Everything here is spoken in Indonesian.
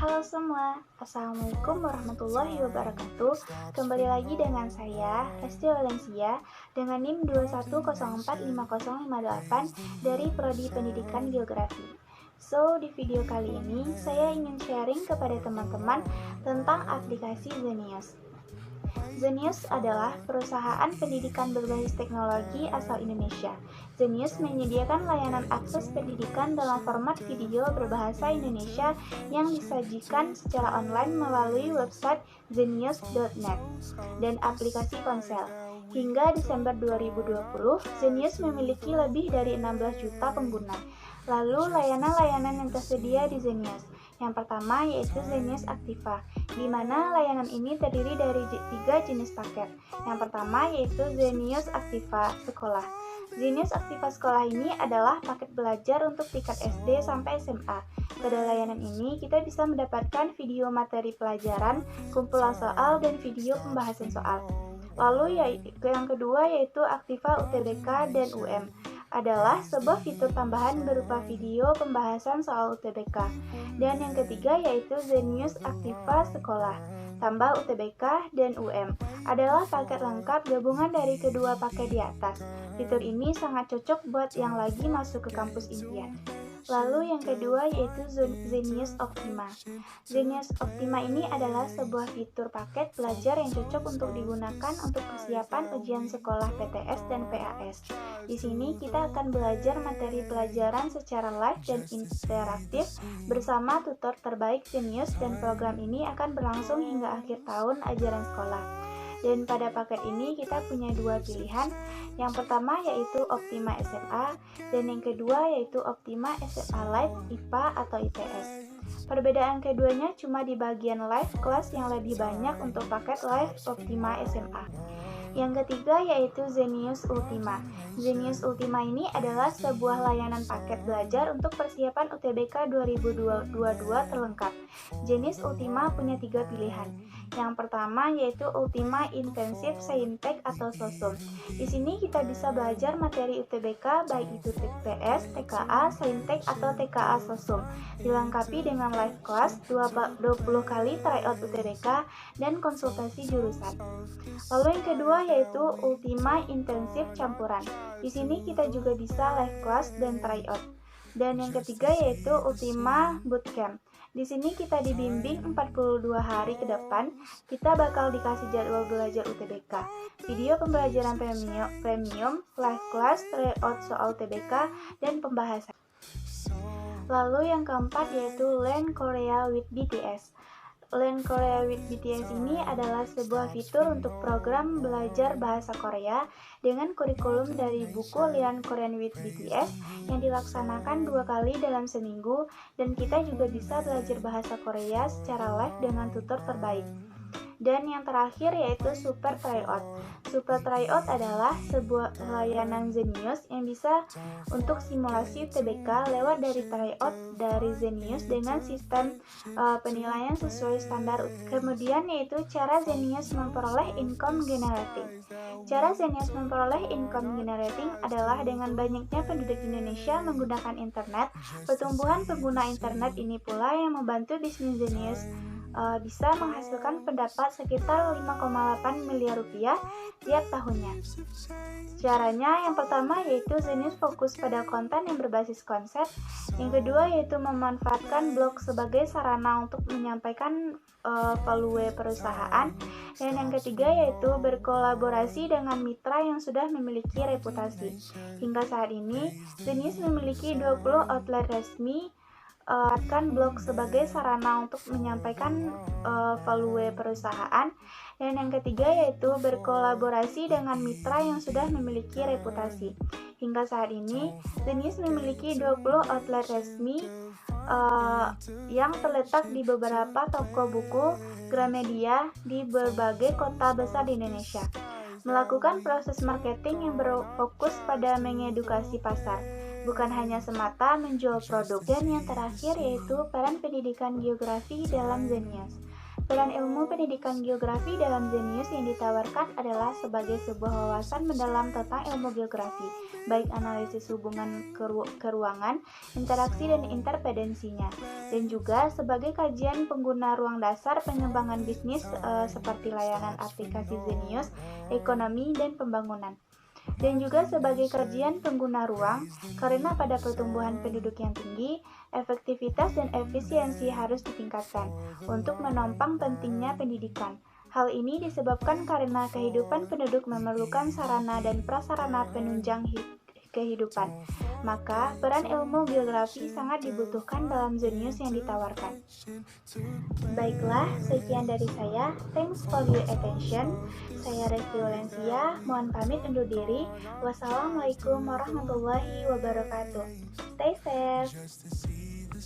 Halo semua, Assalamualaikum warahmatullahi wabarakatuh. Kembali lagi dengan saya, Resti Valencia, dengan NIM 210450058 dari Prodi Pendidikan Geografi. So, di video kali ini, saya ingin sharing kepada teman-teman tentang aplikasi Zenius. Zenius adalah perusahaan pendidikan berbasis teknologi asal Indonesia. Zenius menyediakan layanan akses pendidikan dalam format video berbahasa Indonesia yang disajikan secara online melalui website zenius.net dan aplikasi ponsel. Hingga Desember 2020, Zenius memiliki lebih dari 16 juta pengguna. Lalu, layanan-layanan yang tersedia di Zenius. Yang pertama yaitu Zenius Activa, di mana layanan ini terdiri dari 3 jenis paket. Yang pertama yaitu Zenius Activa Sekolah. Zenius Activa Sekolah ini adalah paket belajar untuk tingkat SD sampai SMA. Pada layanan ini, kita bisa mendapatkan video materi pelajaran, kumpulan soal, dan video pembahasan soal. Lalu yang kedua yaitu Activa UTBK dan UM. Adalah sebuah fitur tambahan berupa video pembahasan soal UTBK. Dan yang ketiga yaitu Zenius Activa Sekolah, tambah UTBK dan UM. Adalah paket lengkap gabungan dari kedua paket di atas. Fitur ini sangat cocok buat yang lagi masuk ke kampus impian. Lalu yang kedua yaitu Zenius Optima. Zenius Optima ini adalah sebuah fitur paket belajar yang cocok untuk digunakan untuk persiapan ujian sekolah PTS dan PAS. Di sini kita akan belajar materi pelajaran secara live dan interaktif bersama tutor terbaik Zenius, dan program ini akan berlangsung hingga akhir tahun ajaran sekolah. Dan pada paket ini kita punya dua pilihan. Yang pertama yaitu Optima SMA, dan yang kedua yaitu Optima SMA Live IPA atau IPS. Perbedaan keduanya cuma di bagian live kelas yang lebih banyak untuk paket live Optima SMA. Yang ketiga yaitu Zenius Ultima. Zenius Ultima ini adalah sebuah layanan paket belajar untuk persiapan UTBK 2022 terlengkap. Zenius Ultima punya 3 pilihan. Yang pertama yaitu Ultima Intensive Saintek atau SOSUM. Di sini kita bisa belajar materi UTBK baik itu TPS, TKA, Saintek atau TKA SOSUM. Dilengkapi dengan live class 20 kali tryout UTBK dan konsultasi jurusan. Lalu yang kedua yaitu Ultima Intensif Campuran. Di sini kita juga bisa live class dan tryout. Dan yang ketiga yaitu Ultima Bootcamp. Di sini kita dibimbing 42 hari ke depan. Kita bakal dikasih jadwal belajar UTBK, video pembelajaran premium, live class, tryout soal UTBK, dan pembahasan. Lalu yang keempat yaitu Learn Korea with BTS. Learn Korea with BTS ini adalah sebuah fitur untuk program belajar bahasa Korea dengan kurikulum dari buku Learn Korean with BTS yang dilaksanakan 2 kali dalam seminggu, dan kita juga bisa belajar bahasa Korea secara live dengan tutor terbaik. Dan yang terakhir yaitu Super Tryout. Super Tryout adalah sebuah layanan Zenius yang bisa untuk simulasi UTBK lewat dari tryout dari Zenius dengan sistem penilaian sesuai standar. Kemudian yaitu cara Zenius memperoleh income generating. Cara Zenius memperoleh income generating adalah dengan banyaknya penduduk Indonesia menggunakan internet. Pertumbuhan pengguna internet ini pula yang membantu bisnis Zenius bisa menghasilkan pendapat sekitar 5,8 miliar rupiah tiap tahunnya. Caranya yang pertama yaitu Zenius fokus pada konten yang berbasis konsep. Yang kedua yaitu memanfaatkan blog sebagai sarana untuk menyampaikan value perusahaan. Dan yang ketiga yaitu berkolaborasi dengan mitra yang sudah memiliki reputasi. Hingga saat ini Zenius memiliki 20 outlet resmi akan blog sebagai sarana untuk menyampaikan value perusahaan. Dan yang ketiga yaitu berkolaborasi dengan mitra yang sudah memiliki reputasi. Hingga saat ini Zenius memiliki 20 outlet resmi yang terletak di beberapa toko buku Gramedia di berbagai kota besar di Indonesia. Melakukan proses marketing yang berfokus pada mengedukasi pasar, bukan hanya semata menjual produk. Dan yang terakhir yaitu peran pendidikan geografi dalam Zenius. Peran ilmu pendidikan geografi dalam Zenius yang ditawarkan adalah sebagai sebuah wawasan mendalam tentang ilmu geografi, baik analisis hubungan keruangan, interaksi dan interpedensinya, dan juga sebagai kajian pengguna ruang dasar pengembangan bisnis seperti layanan aplikasi Zenius, ekonomi, dan pembangunan. Dan juga sebagai kajian pengguna ruang, karena pada pertumbuhan penduduk yang tinggi, efektivitas dan efisiensi harus ditingkatkan untuk menopang pentingnya pendidikan. Hal ini disebabkan karena kehidupan penduduk memerlukan sarana dan prasarana penunjang kehidupan. Maka, peran ilmu geografi sangat dibutuhkan dalam Zenius yang ditawarkan. Baiklah, sekian dari saya. Thanks for your attention. Saya Resti Valencia, mohon pamit undur diri. Wassalamualaikum warahmatullahi wabarakatuh. Stay safe.